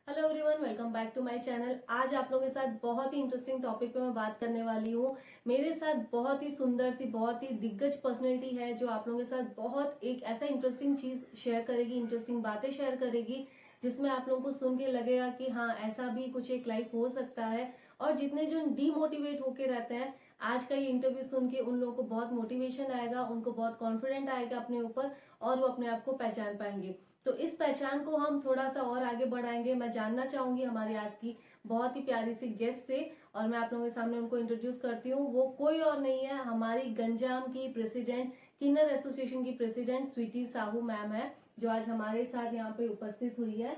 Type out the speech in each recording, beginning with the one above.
Hello everyone, welcome back to my channel. आज आप लोगों के साथ बहुत ही इंटरेस्टिंग टॉपिक पे मैं बात करने वाली हूँ। मेरे साथ बहुत ही सुंदर सी, बहुत ही दिग्गज पर्सनैलिटी है जो आप लोगों के साथ बहुत एक ऐसा इंटरेस्टिंग चीज शेयर करेगी, इंटरेस्टिंग बातें शेयर करेगी जिसमें आप लोगों को सुन के लगेगा कि हाँ, ऐसा भी कुछ एक लाइफ हो सकता है। और जितने जो डीमोटिवेट होके रहते हैं, आज का ये इंटरव्यू सुन के उन लोगों को बहुत मोटिवेशन आएगा, उनको बहुत कॉन्फिडेंट आएगा अपने ऊपर, और वो अपने आप को पहचान पाएंगे। तो इस पहचान को हम थोड़ा सा और आगे बढ़ाएंगे। मैं जानना चाहूंगी हमारी आज की बहुत ही प्यारी सी गेस्ट से, और मैं आप लोगों के सामने उनको इंट्रोड्यूस करती हूँ। वो कोई और नहीं है, हमारी गंजाम की प्रेसिडेंट, किन्नर एसोसिएशन की प्रेसिडेंट स्वीटी साहू मैम है, जो आज हमारे साथ यहाँ पे उपस्थित हुई है।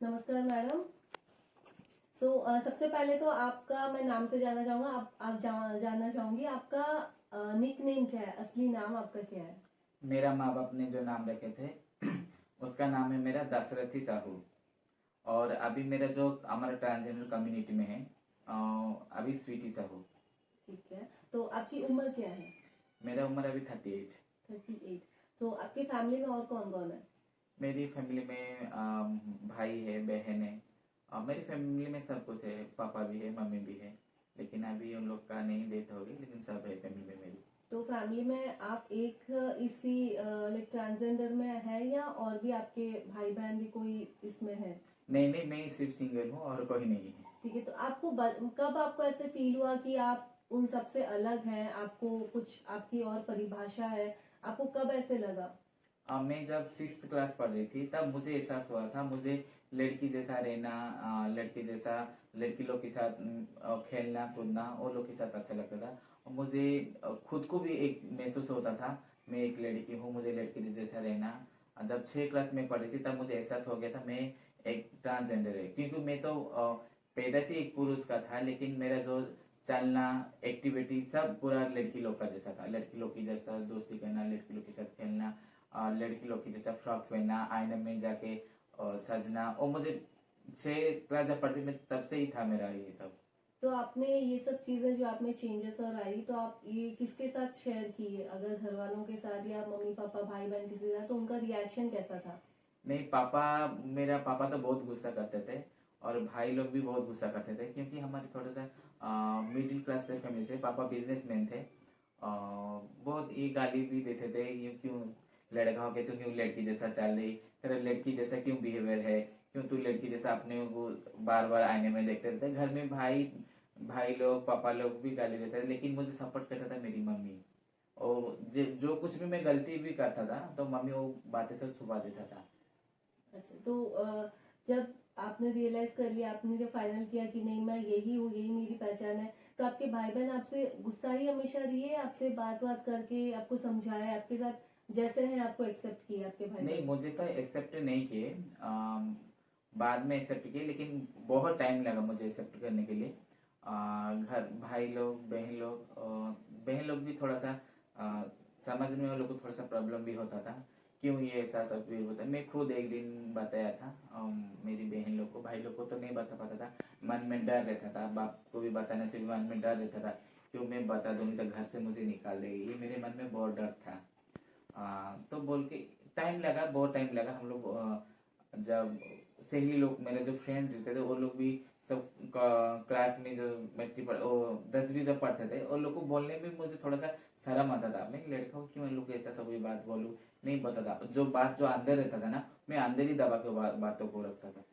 नमस्कार मैडम। सबसे पहले तो आपका मैं नाम से जानना चाहूंगा। आप जानना चाहूंगी आपका निक नेम क्या है, असली नाम आपका क्या है? मेरा माँ बाप ने जो नाम रखे थे उसका नाम है मेरा दशरथी साहू। और अभी मेरा जो हमारा ट्रांसजेंडर कम्युनिटी में है अभी स्वीटी साहू। ठीक है, तो आपकी उम्र क्या है? मेरा उम्र अभी 38। 38। तो आपकी फैमिली में और कौन कौन है? मेरी फैमिली में भाई है, बहन है। मेरी फैमिली में सब कुछ है, पापा भी है, मम्मी भी है। लेकिन अभी उन लोग का नहीं डेथ हो गई, लेकिन सब है फैमिली में मेरी। तो फैमिली में आप एक इसी लाइक ट्रांसजेंडर में है, या और भी आपके भाई बहन भी कोई इसमें है? नहीं नहीं, मैं सिर्फ सिंगल हूँ और कोई नहीं है। ठीक है, तो आपको कब आपको ऐसे फील हुआ कि आप उन सबसे अलग हैं, आपको कुछ आपकी और परिभाषा है? आपको कब ऐसे लगा? मैं जब 6th क्लास पढ़ रही थी तब मुझे एहसास हुआ था, मुझे लड़की जैसा रहना, लड़की जैसा लड़की लोग के साथ खेलना कूदना वो लोग के साथ अच्छा लगता था। और मुझे खुद को भी एक महसूस होता था, मैं एक लड़की हूँ, मुझे लड़की जैसा रहना। जब 6 क्लास में पढ़ी थी तब मुझे एहसास हो गया था मैं एक ट्रांसजेंडर है, क्योंकि मैं तो पैदा से एक पुरुष का था, लेकिन मेरा जो चलना, एक्टिविटी सब पूरा लड़की लोग का जैसा था। लड़की लोग की जैसा दोस्ती करना, लड़की लोग के साथ खेलना, लड़की लोग की जैसा फ्रॉक पहनना, आईने में जाके सजना। और मुझे 6 क्लास जब पढ़ती मैं तब से ही था मेरा ये सब। तो आपने ये सब चीजें जो आप में चेंजेस और आई, तो आप ये किसके साथ शेयर की? अगर घर वालों के साथ या मम्मी पापा भाई बहन किसी के साथ, तो उनका रिएक्शन कैसा था? नहीं, पापा, मेरा पापा तो बहुत गुस्सा करते थे और भाई लोग भी बहुत गुस्सा करते थे, क्योंकि हमारे थोड़ा सा मिडिल क्लास से फैमिली से, पापा बिजनेसमैन थे। बहुत ये गाली भी देते थे, ये क्यों लड़का हो गया, तू क्यों लड़की जैसा चल रही, तेरा लड़की जैसा क्यों बिहेवियर है, क्यों तू लड़की जैसा अपने को बार बार आईने में देखते रहते। घर में भाई भाई लोग, पापा लोग भी गाली देते थे, लेकिन मुझे सपोर्ट करता था मेरी मम्मी। और जो कुछ भी मैं गलती भी करता था तो मम्मी वो बातें सब छुपा देता था। अच्छा, तो जब आपने रियलाइज कर लिया, आपने जब फाइनल किया कि नहीं मैं यही हूँ, यही मेरी पहचान है, तो आपके भाई बहन आपसे गुस्सा ही हमेशा रही है? आपसे बात बात करके आपको समझाया, आपके साथ जैसे हैं आपको एक्सेप्ट किया आपके भाई नहीं, बहन? मुझे तो एक्सेप्ट नहीं किए। बाद में एक्सेप्ट किए, लेकिन बहुत टाइम लगा मुझे एक्सेप्ट करने के लिए। घर भाई लोग, बहन लोग भी थोड़ा सा समझने में वो लोग को थोड़ा सा प्रॉब्लम भी होता था, क्यों ये ऐसा सब भी होता है। मैं खुद एक दिन बताया था मेरी बहन लोग को, भाई लोग को तो नहीं बता पाता था। मन में डर रहता था, बाप को भी बताने से भी मन में डर रहता था, क्यों मैं बता दूंगी तो घर से मुझे निकाल देगी, ये मेरे मन में बहुत डर था। तो बोल के टाइम लगा, बहुत टाइम लगा। हम लोग जब सहेली लोग, मेरे जो फ्रेंड रहते थे वो लोग भी सब क्लास में जो मैट्रिक पढ़ वो 10वीं जब पढ़ते थे, उन लोग को बोलने में मुझे थोड़ा सा शर्म आता था। मैं लड़का हूँ, क्यों इन लोग को ऐसा सब बात बोलूँ, नहीं पता था। जो बात जो अंदर रहता था ना, मैं अंदर ही दबा के बातों को रखता था।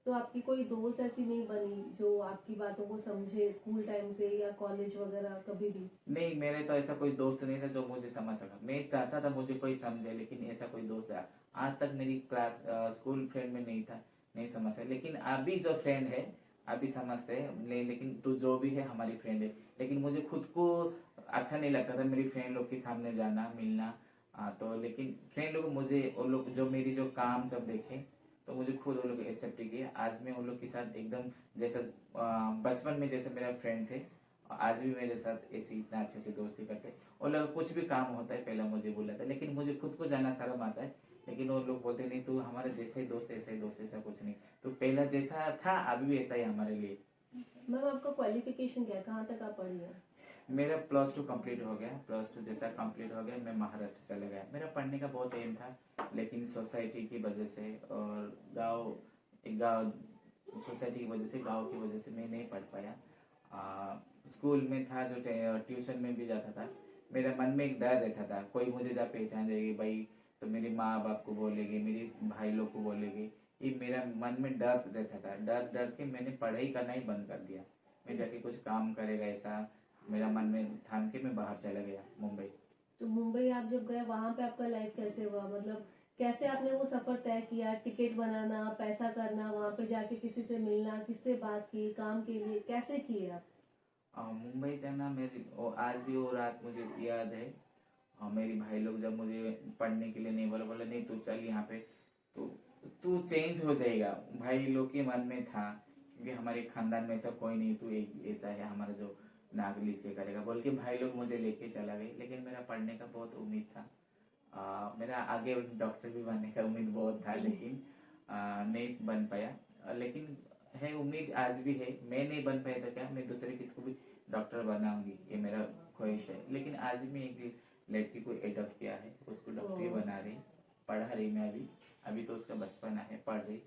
तो आपकी कोई दोस्त ऐसी नहीं बनी जो आपकी बातों को समझे, स्कूल टाइम से या कॉलेज वगैरह कभी भी? नहीं, मेरे तो ऐसा कोई दोस्त नहीं था जो मुझे समझ सका। मैं चाहता था मुझे कोई समझे, लेकिन ऐसा कोई दोस्त है आज तक मेरी क्लास स्कूल फ्रेंड में नहीं था, नहीं समझ सका। लेकिन अभी जो फ्रेंड है अभी समझते हैं, लेकिन तू जो भी है हमारी फ्रेंड है। लेकिन मुझे खुद को अच्छा नहीं लगता था मेरी फ्रेंड लोग के सामने जाना, मिलना। तो लेकिन फ्रेंड लोग मुझे, वो लोग जो मेरी जो काम सब देखे, तो मुझे खुद वो लोग एक्सेप्ट किया। आज मैं उन लोग के साथ एकदम जैसा बचपन में जैसे मेरा फ्रेंड थे, आज भी मेरे साथ ऐसी इतना अच्छे से दोस्ती करते। और लोग कुछ भी काम होता है पहले मुझे बुलाता है, लेकिन मुझे खुद को जाना शर्म आता है। लेकिन वो लोग बोलते नहीं, तू हमारे जैसे ही दोस्त, ऐसा ही दोस्त, ऐसा कुछ नहीं, तो पहला जैसा था अभी भी ऐसा ही हमारे लिए। मैम, आपका क्वालिफिकेशन क्या है, कहाँ तक आप पढ़ी हैं? मेरा +2 कंप्लीट हो गया। +2 जैसा कंप्लीट हो गया मैं महाराष्ट्र चला गया। मेरा पढ़ने का बहुत एम था, लेकिन सोसाइटी की वजह से और गांव, एक गांव सोसाइटी की वजह से, गांव की वजह से मैं नहीं पढ़ पाया। स्कूल में था जो ट्यूशन में भी जाता था, मेरे मन में एक डर रहता था कोई मुझे जब पहचान जाएगी भाई तो मेरे माँ बाप को बोलेगी, मेरे भाई लोग को बोलेगी। ये मेरा मन में डर रहता था, डर डर के मैंने पढ़ाई करना ही बंद कर दिया। मैं जाके कुछ काम करेगा ऐसा मेरा मन में ठान के मैं बाहर चला गया मुंबई। तो मुंबई आप जब गए वहां पे आपका लाइफ कैसे हुआ, मतलब कैसे आपने वो सफर तय किया, टिकट बनाना, पैसा करना, वहां पे जाके किसी से मिलना, किससे बात की, काम के लिए कैसे किए आप? मुंबई जाना मेरी आज भी वो रात मुझे याद है। मेरी भाई लोग जब मुझे पढ़ने के लिए नहीं बोला, बोला नहीं तू चल यहाँ पे, तो तू चेंज हो जाएगा। भाई लोग के मन में था क्योंकि हमारे खानदान में ऐसा कोई नहीं, तू एक ऐसा है हमारा जो नाक नीचे करेगा बोल के भाई लोग मुझे लेके चला गए। लेकिन मेरा पढ़ने का बहुत उम्मीद था। मेरा आगे डॉक्टर भी बनने का उम्मीद बहुत था, लेकिन नहीं बन पाया। लेकिन है उम्मीद आज भी है, मैं नहीं बन पाया तो क्या, मैं दूसरे किसको भी डॉक्टर बनाऊंगी, ये मेरा ख्वाहिश है। लेकिन आज भी मैं एक लड़की को एडॉप्ट किया है, उसको डॉक्टरी बना रही, पढ़ा रही। मैं अभी तो उसका बचपना है, पढ़ रही।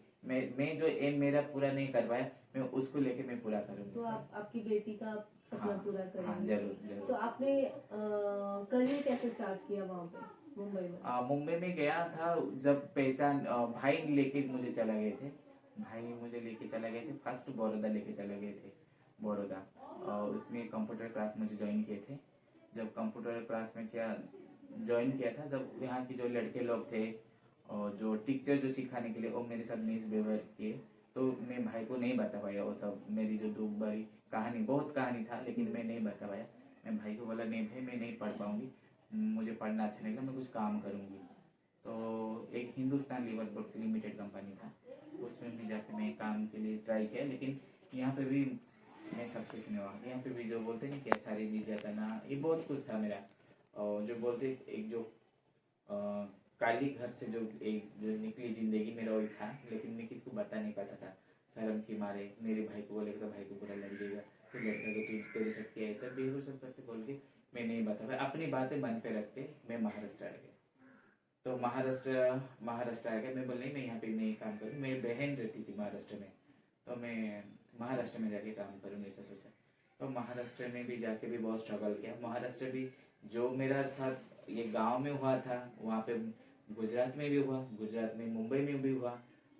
मैं जो एम मेरा पूरा नहीं कर पाया, मैं उसको लेके मैं पूरा करूंगी। तो आप आपकी बेटी का सपना हाँ, पूरा हाँ करेंगे। जरूर जरूर। तो आपने करियर कैसे स्टार्ट किया वहां पे मुंबई में? मुंबई में गया था जब पहचान भाई लेके मुझे चला गए थे। भाई मुझे लेके चला गए थे, फर्स्ट बड़ौदा लेके चले गए थे, बड़ौदा। उसमें कंप्यूटर क्लास मुझे ज्वाइन किए थे। जब कंप्यूटर क्लास में ज्वाइन किया था, जब यहाँ के जो लड़के लोग थे और जो टीचर जो सिखाने के लिए वो मेरे साथ मिसबिहेवियर किए, तो मैं भाई को नहीं बता पाया वो सब। मेरी जो दुख भरी कहानी, बहुत कहानी था लेकिन मैं नहीं बता पाया। मैं भाई को बोला नहीं भाई मैं नहीं पढ़ पाऊंगी, मुझे पढ़ना अच्छा नहीं लगा, मैं कुछ काम करूंगी। तो एक Hindustan Lever product limited company था, उसमें भी जाके मैं काम के लिए ट्राई किया, लेकिन यहाँ पे भी मैं सक्सेस नहीं हुआ। यहाँ पे भी जो बोलते नहीं क्या सारी बीजा करना, ये बहुत कुछ था मेरा। और जो बोलते एक जो अ, काली घर से जो एक जो निकली जिंदगी मेरा वही था, लेकिन मैं किसको बता नहीं पाता था शर्म के मारे। मेरे भाई को बोलेगा तो भाई को बुरा लग जाएगा, तो लड़का को तू तेरे साथ किया ऐसा बिहेवियर सब करते बोल के मैं नहीं बता पाया। अपनी बातें मन पे रख के मैं महाराष्ट्र आ गया। तो महाराष्ट्र आ गया, मैं बोल नहीं मैं यहाँ पे नहीं काम करूँ। मेरी बहन रहती थी महाराष्ट्र में, तो मैं महाराष्ट्र में जाके काम करूँगी ऐसा सोचा। तो महाराष्ट्र में भी जाके भी बहुत स्ट्रगल किया। महाराष्ट्र भी जो मेरा साथ ये गांव में हुआ था, वहाँ पे गुजरात में भी हुआ, गुजरात में मुंबई में भी हुआ।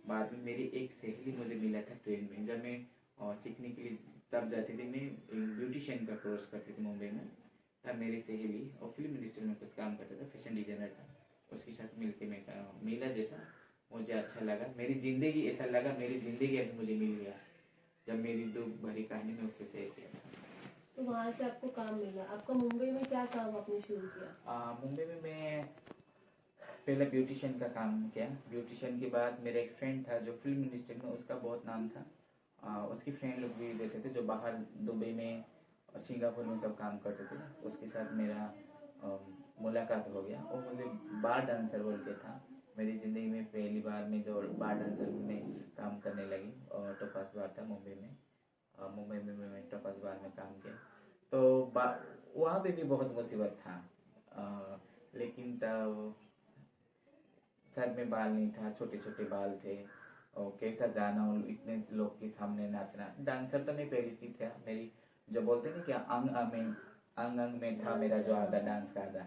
बाद में मेरी एक सहेली मुझे मिला था ट्रेन में, जब मैं सीखने के लिए तब जाती थी। मैं एक ब्यूटिशियन का कोर्स करती थी मुंबई में, तब मेरी सहेली और फिल्म इंडस्ट्री में कुछ काम करता था, फैशन डिजाइनर था। उसके साथ मिलके मैं मिला, जैसा मुझे अच्छा लगा, मेरी ज़िंदगी ऐसा लगा मेरी ज़िंदगी अभी मुझे मिल गया जब मेरी दुख भरी कहानी में उससे शेयर किया था। तो वहां से आपको काम मिला, आपका मुंबई में क्या काम आपने शुरू किया? मुंबई में मैं पहले ब्यूटिशियन का काम किया। ब्यूटिशियन के बाद मेरा एक फ्रेंड था जो फिल्म इंडस्ट्री में, उसका बहुत नाम था। उसकी फ्रेंड लोग भी रहते थे जो बाहर दुबई में सिंगापुर में सब काम करते थे। उसके साथ मेरा मुलाकात हो गया। वो मुझे बार डांसर बोल के था। मेरी ज़िंदगी में पहली बार में जो बार डांसर में काम करने लगी, और टोपास बार था मुंबई में। मुंबई में मैं टोपास बार में काम किया। तो वहाँ पे भी बहुत मुसीबत था। लेकिन तब सर में बाल नहीं था, छोटे छोटे बाल थे, और कैसा जाना और इतने लोग के सामने नाचना। डांसर तो मैं पहले से था, मेरी जो बोलते हैं ना क्या अंग अंग में था मेरा जो आधा डांस का आधा।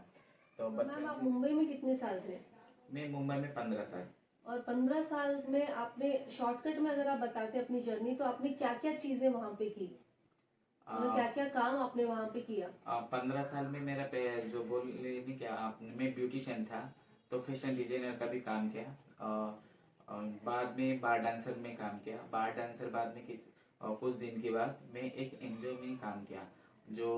तो तो मैम बचपन आप से मुंबई में कितने साल थे? मैं मुंबई में 15 साल। और 15 साल में आपने शॉर्टकट में अगर आप बताते अपनी जर्नी, तो आपने क्या क्या चीजें वहां पे की, मतलब क्या क्या काम आपने वहां पे किया? 15 साल में मेरा जो बोल रही नहीं क्या आपने, मैं ब्यूटिशियन था तो फैशन डिजाइनर का भी काम किया। बाद में बार डांसर में काम किया। बार डांसर बाद में कुछ दिन के बाद मैं एक एनजीओ में काम किया, जो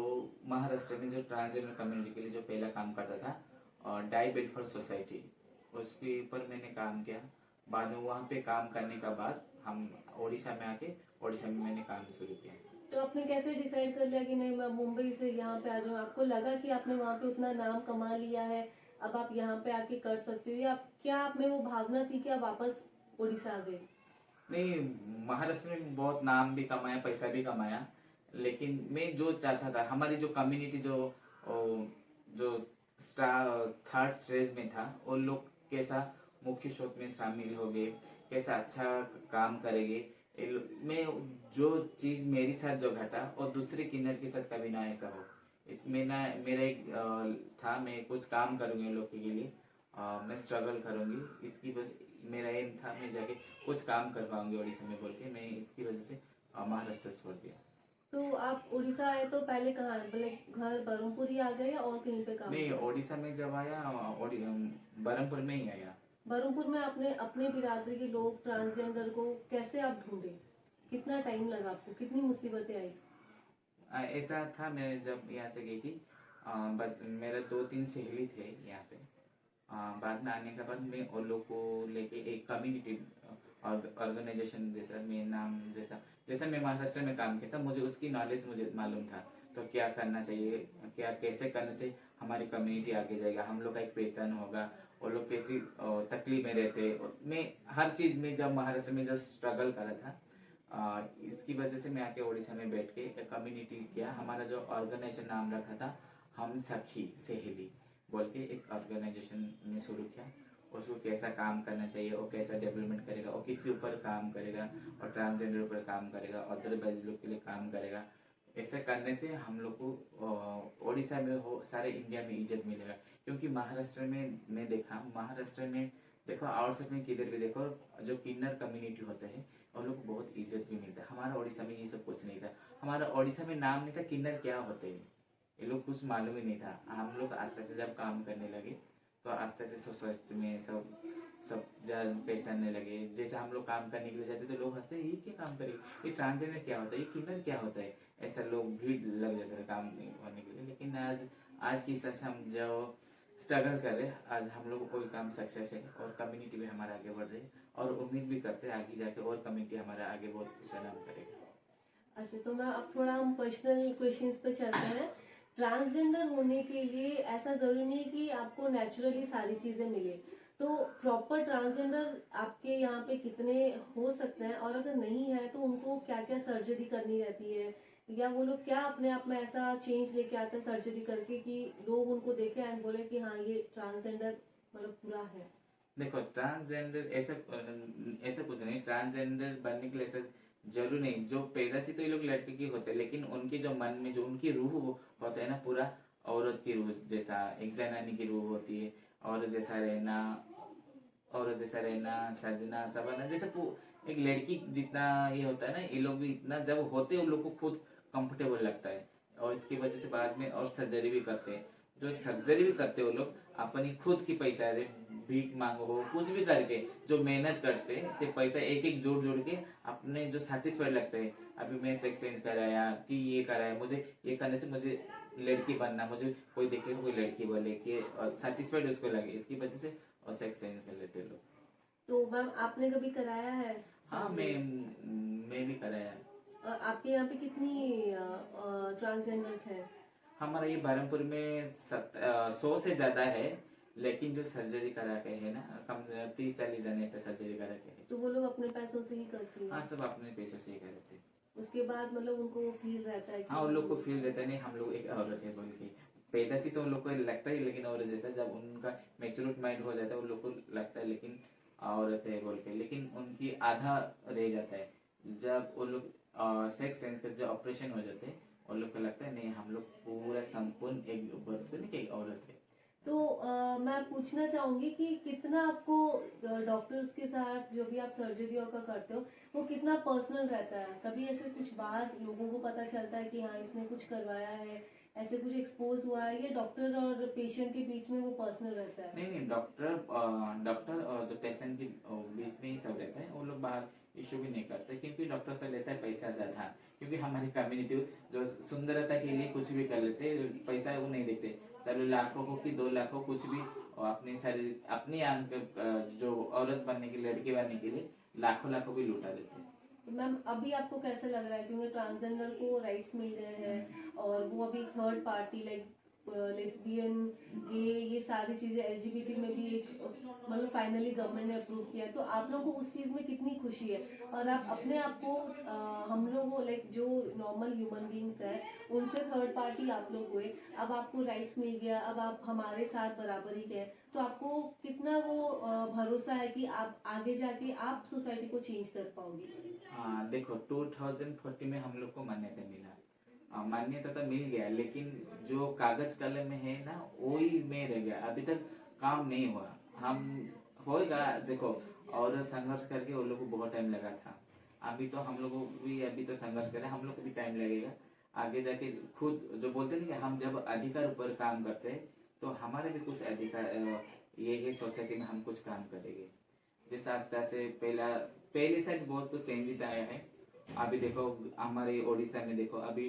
महाराष्ट्र में जो ट्रांसजेंडर कम्युनिटी के लिए जो पहला काम करता था, और डाई वेलफेयर सोसाइटी, उसके ऊपर मैंने काम किया। बाद में वहाँ पे काम करने का बाद हम उड़ीसा में आके उड़ीसा में मैंने काम शुरू किया। तो आपने कैसे डिसाइड कर लिया कि नहीं मैं मुंबई से यहाँ पे आ जाऊँ? आपको लगा कि आपने वहाँ पे उतना नाम कमा लिया है, अब आप यहाँ पे आके कर सकते हो, या क्या आप में वो भावना थी कि आप वापस उड़ीसा आ गए? नहीं, महाराष्ट्र में बहुत नाम भी कमाया, पैसा भी कमाया, लेकिन मैं जो चाहता था हमारी जो कम्युनिटी जो स्टार थर्ड स्टेज में था, वो लोग कैसा मुख्य स्रोत में शामिल हो गए, कैसा अच्छा काम करेंगे, मैं जो चीज मेरे साथ जो घटा और दूसरे किन्नर के साथ कभी ना ऐसा हो। इसमें ना मेरा एक था, मैं कुछ काम करूंगी उन लोग के लिए, मैं स्ट्रगल करूंगी, इसकी वजह मेरा एम था मैं जाके कुछ काम कर पाऊंगी उड़ीसा में बोल के मैं इसकी वजह से महाराष्ट्र छोड़ दिया। तो आप उड़ीसा आए तो पहले कहाँ आए, मतलब घर बरहमपुर ही आ गए या और कहीं पे काम नहीं, किया? ओडिशा में जब आया बरहमपुर में ही आया। बरहमपुर में आपने अपने बिरादरी के लोग ट्रांसजेंडर को कैसे आप ढूंढे, कितना टाइम लगा आपको, कितनी मुसीबतें आई? ऐसा था, मैं जब यहाँ से गई थी, बस मेरे 2-3 सहेली थे यहाँ पे। बाद में आने के बाद मैं उन लोग को लेके एक कम्युनिटी ऑर्गेनाइजेशन जैसा, मैं नाम जैसा जैसा मैं महाराष्ट्र में काम किया था, मुझे उसकी नॉलेज मुझे मालूम था। तो क्या करना चाहिए, क्या कैसे करने से हमारी कम्युनिटी आगे जाएगा, हम लोग का एक पहचान होगा, वो लोग कैसी तकलीफ में रहते। मैं हर चीज़ में जब महाराष्ट्र में जब स्ट्रगल करा था, इसकी वजह से मैं आके उड़ीसा में बैठ के कम्युनिटी किया। हमारा जो ऑर्गेनाइजेशन नाम रखा था हम सखी सहेली बोल के, एक ऑर्गेनाइजेशन ने शुरू किया। उसको कैसा काम करना चाहिए और कैसा डेवलपमेंट करेगा और किसी ऊपर काम करेगा और ट्रांसजेंडर ऊपर काम करेगा और अदरवाइज लोग के लिए काम करेगा। ऐसा करने से हम लोग को उड़ीसा में हो सारे इंडिया में इज्जत मिलेगा। क्योंकि महाराष्ट्र में मैं देखा, महाराष्ट्र में देखो, आउटसाइड में किधर भी देखो, जो किन्नर कम्युनिटी होते हैं उन लोग को बहुत इज्जत भी मिलता है। हमारा उड़ीसा में ये सब कुछ नहीं था। हमारा उड़ीसा में नाम नहीं था किन्नर क्या होते हैं, ये लोग कुछ मालूम ही नहीं था। हम लोग आस्ते से जब काम करने लगे तो आस्ते से सोसाइटी में सब सब जान पहचानने लगे। जैसे हम लोग काम करने के लिए जाते तो लोग हंसते, ये क्या काम करेगा, ये ट्रांसजेंडर क्या होता है, ये किन्नर क्या होता है, ऐसा लोग भीड़ लग जाते थे काम करने के लिए। लेकिन आज के हिसाब से हम जो स्ट्रगल कर रहे, आज हम लोग को कोई काम सक्सेस है और कम्युनिटी भी हमारा आगे बढ़ रही है और उम्मीद भी करते हैं आगे जाके और कम्युनिटी हमारा आगे बहुत अच्छा नाम करेगा। अच्छा, तो मैं अब थोड़ा हम पर्सनल क्वेश्चंस पे चलते हैं। ट्रांसजेंडर होने के लिए ऐसा जरूरी नहीं है कि आपको नेचुरली सारी चीजें मिले। तो प्रॉपर ट्रांसजेंडर आपके यहाँ पे कितने हो सकते हैं, और अगर नहीं है तो उनको क्या क्या सर्जरी करनी रहती है, या वो लोग क्या अपने आप में ऐसा चेंज लेके आते हैं सर्जरी करके कि लोग उनको देखे एंड बोले कि हाँ ये ट्रांसजेंडर मतलब पूरा है? देखो, ट्रांसजेंडर ऐसा ऐसा कुछ नहीं, ट्रांसजेंडर बनने के लिए ऐसा जरूर नहीं। जो पैदा से तो ये लोग लड़के की होते हैं, लेकिन उनके जो मन में जो उनकी रूह होता है ना, पूरा औरत की रूह जैसा, एक जनानी की रूह होती है, औरत जैसा रहना, औरत जैसा रहना, सजना संवरना, जैसे एक लड़की जितना ये होता है ना, ये लोग भी इतना जब होते हैं उन लोग को खुद कंफर्टेबल लगता है। और इसकी वजह से बाद में और सर्जरी भी करते हैं। जो सर्जरी भी करते हैं वो लोग अपनी खुद की पैसा है, भीख मांगो हो कुछ भी करके जो मेहनत करते हैं, सिर्फ पैसा एक एक जोड़ जोड़ के अपने जो सेटिस्फाइड लगता है, अभी मैं सेक्स चेंज कराया कि ये कराया, मुझे ये करने से मुझे लड़की बनना, मुझे कोई देखे तो कोई लड़की बोले कि सेटिस्फाइड उसको लगे, इसकी वजह से और सेक्स चेंज कर लेते हैं लोग। तो मैम आपने कभी कराया है हाँ, सर्जरी? मैं भी कराया है। आपके यहाँ पे कितनी ट्रांसजेंडर्स हैं? हमारा ये बहरमपुर में 100 से ज्यादा है, लेकिन जो सर्जरी करा के है ना, कम 30-40 जने से सर्जरी करा के है। तो वो लोग अपने पैसों से ही करती हैं? हाँ, सब अपने पैसों से ही करते हैं। उसके बाद मतलब उनको वो फील रहता है हाँ, उन लोग को कि फील रहता है, नहीं हम लोग एक औरत है बोल के। पैदा से तो उन लोग को लगता है, लेकिन औरत जैसा जब उनका मेच्योर माइंड हो जाता है उन लोग को लगता है लेकिन औरत है बोल के, लेकिन उनकी आधा रह जाता है। जब वो लोग सेक्स चेंज करके जब ऑपरेशन हो जाते हैं उन लोग को लगता है नहीं हम लोग पूरा संपूर्ण एक बर्थ नहीं कि एक औरत है। तो मैं पूछना चाहूंगी कि कितना आपको डॉक्टर्स के साथ जो भी आप सर्जरी का करते हो वो कितना पर्सनल रहता है? कभी ऐसे कुछ बात लोगों को पता चलता है कि हाँ इसने कुछ करवाया है, ऐसे कुछ एक्सपोज हुआ है, या डॉक्टर और पेशेंट के बीच में वो पर्सनल रहता है? नहीं नहीं, डॉक्टर और जो पेशेंट के बीच में ही सब रहता है, वो लोग बाहर इशू भी नहीं करते, क्योंकि डॉक्टर तो लेता है पैसा ज्यादा। क्योंकि हमारी कम्युनिटी जो सुंदरता के लिए कुछ भी कर लेते, पैसा वो नहीं देखते, चलो लाखों हो कि 2 लाख हो कुछ भी, और अपने शरीर अपनी आंख जो औरत बनने की, लड़की बनने के लिए लाखों लाखों भी लुटा देते हैं। तो मैम अभी आपको कैसा लग रहा है, क्योंकि ट्रांसजेंडर को राइट्स मिल गए हैं और वो अभी थर्ड पार्टी लाइक लेस्बियन, गे, ये सारी चीजें एलजीबीटी में भी एक मतलब फाइनली गवर्नमेंट ने अप्रूव किया है, तो आप लोगों को उस चीज में कितनी खुशी है, और आप अपने आप को हम लोगों लाइक जो नॉर्मल ह्यूमन बींग्स है उनसे थर्ड पार्टी आप लोग हुए, अब आपको राइट्स मिल गया, अब आप हमारे साथ बराबरी के हैं, तो आपको कितना वो भरोसा है कि आप आगे जाके आप सोसाइटी को चेंज कर पाओगे? हाँ देखो, 2040 में हम लोग को मान्यता मिला। मान्यता तो मिल गया, लेकिन जो कागज कलम में है ना वही में रह गया, अभी तक काम नहीं हुआ। हम होएगा देखो, और संघर्ष करके वो लोग को बहुत टाइम लगा था। अभी तो हम लोग को भी अभी तो संघर्ष करें, हम लोग को भी टाइम लगेगा आगे जाके। खुद जो बोलते हैं ना कि हम जब अधिकार ऊपर काम करते हैं तो हमारे भी कुछ अधिकार ये है सोसाइटी में, हम कुछ काम करेंगे। जैसे आस्ते आस्ते पहले साइड बहुत कुछ चेंजेस आया है। अभी देखो हमारे ओडिशा में देखो, अभी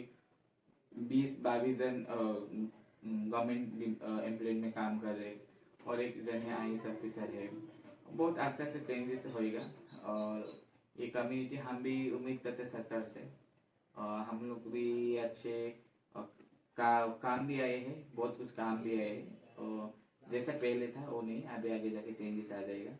20-22 जन गवर्नमेंट एम्प्लॉय में काम कर रहे, और एक जन है आईएएस ऑफिसर है। बहुत आस्ते आस्ते चेंजेस होएगा, और ये कम्युनिटी हम भी उम्मीद करते हैं सरकार से। हम लोग भी अच्छे काम भी आए हैं, बहुत कुछ काम भी आए हैं, और जैसा पहले था वो नहीं, अभी आगे जाके चेंजेस आ जाएगा।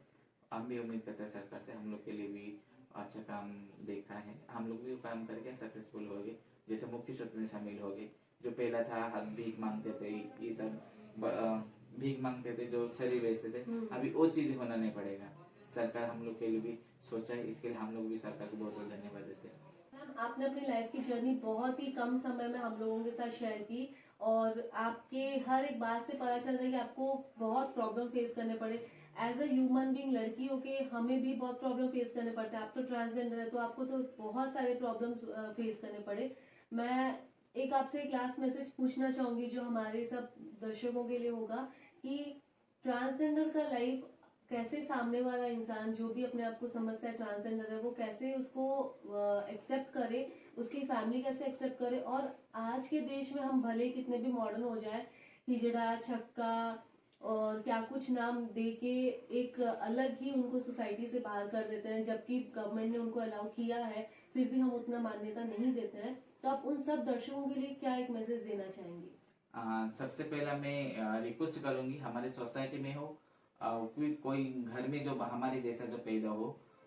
हम भी उम्मीद करते हैं सरकार से, हम लोग के लिए भी अच्छा काम देखा है, हम लोग भी काम करके सक्सेसफुल हो गए। जैसे मुख्य क्षेत्र में शामिल हो गए, जो पहला था हाथ भीख मांगते थे, ये सब भीख मांगते थे, जो शरीर बेचते थे, अभी वो चीज होना नहीं पड़ेगा। सरकार हम लोग के लिए भी सोचा है, इसके लिए हम लोग भी सरकार को बहुत बहुत धन्यवाद देते हैं। मैम, आपने अपनी लाइफ की जर्नी बहुत ही कम समय में हम लोगों के साथ शेयर की, और आपके हर एक बात से पता चल रहा है कि आपको बहुत प्रॉब्लम फेस करने पड़े। एज अ ह्यूमन बीइंग लड़की होके हमें भी बहुत प्रॉब्लम फेस करने पड़ते हैं। आप तो ट्रांसजेंडर है तो आपको तो बहुत सारे प्रॉब्लम्स फेस करने पड़े। मैं एक आपसे एक लास्ट मैसेज पूछना चाहूंगी जो हमारे सब दर्शकों के लिए होगा, कि ट्रांसजेंडर का लाइफ कैसे सामने वाला इंसान जो भी अपने आप को समझता है ट्रांसजेंडर है वो कैसे उसको एक्सेप्ट करे, उसकी फैमिली कैसे एक्सेप्ट करे। और आज के देश में हम भले कितने भी मॉडर्न हो जाए, हिजड़ा, छक्का और क्या कुछ नाम दे के एक अलग ही उनको सोसाइटी से बाहर कर देते हैं, जबकि गवर्नमेंट ने उनको अलाउ किया है, फिर भी हम उतना मान्यता नहीं देते हैं। तो आप उन सब दर्शकों के लिए क्या एक मैसेज देना चाहेंगे? सबसे पहला मैं रिक्वेस्ट करूंगी, हमारे सोसाइटी में हो कोई घर में जो हमारे जैसा जो पैदा हो,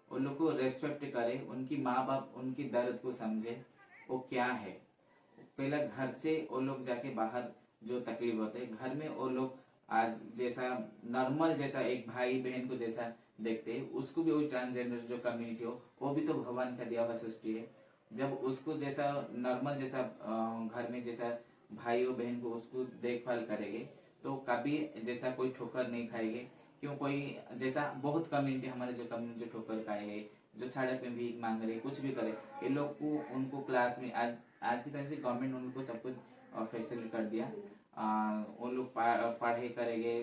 उन लोग को रेस्पेक्ट करे, उनकी माँ बाप उनकी दर्द को समझे वो क्या है। पहला घर से वो लोग जाके बाहर जो तकलीफ होते है, घर में वो लोग आज जैसा नॉर्मल जैसा एक भाई बहन को जैसा देखते हैं, उसको भी वही ट्रांसजेंडर जो कम्युनिटी हो वो भी तो भगवान का दिया हुआ सृष्टि है। जब उसको जैसा नॉर्मल जैसा घर में जैसा भाई और बहन को उसको देखभाल करेंगे तो कभी जैसा कोई ठोकर नहीं खाएंगे। क्यों कोई जैसा बहुत कम्युनिटी हमारे जो कम्युनिटी जो ठोकर खाए है, जो सड़क में भीख मांग रहे कुछ भी करे, ये लोग को उनको क्लास में आज की तरह से गवर्नमेंट उनको सब कुछ फैसिलिटी कर दिया। उन लोग पढ़ाई करेंगे,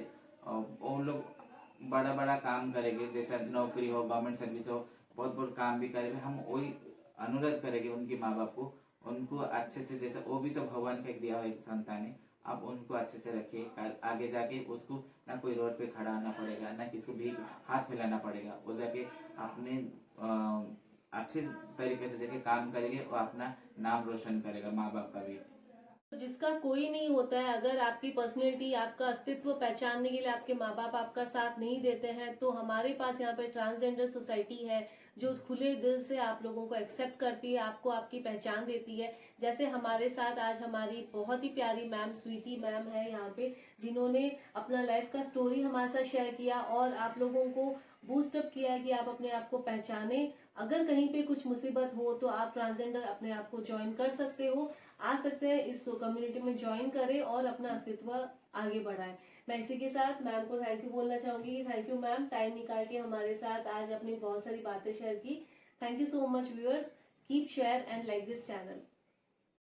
उन लोग बड़ा बड़ा काम करेंगे, जैसा नौकरी हो, गवर्नमेंट सर्विस हो, बहुत बहुत काम भी करेंगे। हम वही अनुरोध करेंगे उनके माँ बाप को, उनको अच्छे से, जैसा वो भी तो भगवान का एक दिया हुआ एक संतान है, आप उनको अच्छे से रखिए। आगे जाके उसको ना कोई रोड पे खड़ा होना पड़ेगा, ना किसी को भी हाथ फैलाना पड़ेगा। वो जाके अपने अच्छे तरीके से जाके काम करेंगे और अपना नाम रोशन करेगा, माँ बाप का भी। जिसका कोई नहीं होता है, अगर आपकी पर्सनैलिटी, आपका अस्तित्व पहचानने के लिए आपके माँ बाप आपका साथ नहीं देते हैं, तो हमारे पास यहाँ पे ट्रांसजेंडर सोसाइटी है जो खुले दिल से आप लोगों को एक्सेप्ट करती है, आपको आपकी पहचान देती है। जैसे हमारे साथ आज हमारी बहुत ही प्यारी मैम स्वीटी मैम है यहाँ पे, जिन्होंने अपना लाइफ का स्टोरी हमारे साथ शेयर किया और आप लोगों को बूस्ट अप किया कि आप अपने आप को पहचाने। अगर कहीं पे कुछ मुसीबत हो तो आप ट्रांसजेंडर अपने आप को ज्वाइन कर सकते हो, आ सकते हैं, इस कम्युनिटी में ज्वाइन करें और अपना अस्तित्व आगे बढ़ाएं। मैं इसी के साथ मैम को थैंक यू बोलना चाहूंगी कि थैंक यू मैम, टाइम निकाल के हमारे साथ आज अपनी बहुत सारी बातें शेयर की। Thank you so much viewers, keep share and like this channel.